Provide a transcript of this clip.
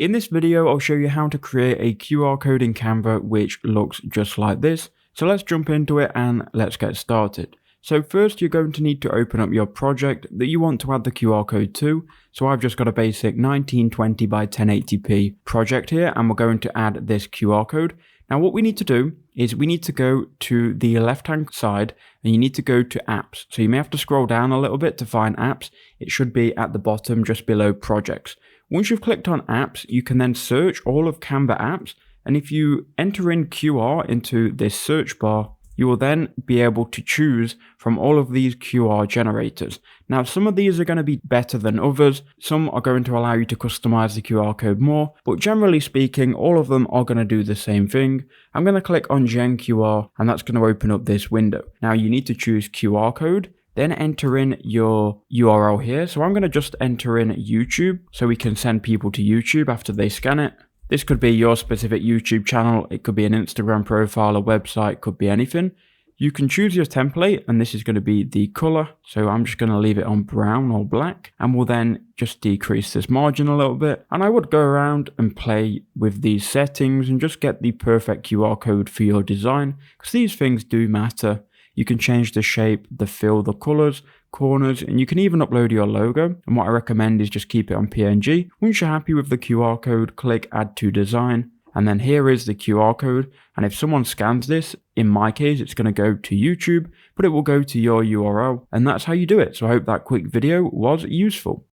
In this video, I'll show you how to create a QR code in Canva which looks just like this. So let's jump into it and let's get started. So first you're going to need to open up your project that you want to add the QR code to. So I've just got a basic 1920 by 1080p project here and we're going to add this QR code. Now what we need to do is we need to go to the left hand side and you need to go to apps. So you may have to scroll down a little bit to find apps. It should be at the bottom just below projects. Once you've clicked on apps, you can then search all of Canva apps. And if you enter in QR into this search bar, you will then be able to choose from all of these QR generators. Now, some of these are going to be better than others. Some are going to allow you to customize the QR code more, but generally speaking, all of them are going to do the same thing. I'm going to click on Gen QR and that's going to open up this window. Now you need to choose QR code, then enter in your URL here. So I'm going to just enter in YouTube so we can send people to YouTube after they scan it. This could be your specific YouTube channel, it could be an Instagram profile, a website, could be anything. You can choose your template and this is going to be the color. So I'm just going to leave it on brown or black and we'll then just decrease this margin a little bit. And I would go around and play with these settings and just get the perfect QR code for your design because these things do matter. You can change the shape, the fill, the colors, corners, and you can even upload your logo. And what I recommend is just keep it on PNG. Once you're happy with the QR code, click add to design. And then here is the QR code. And if someone scans this, in my case, it's going to go to YouTube, but it will go to your URL. And that's how you do it. So I hope that quick video was useful.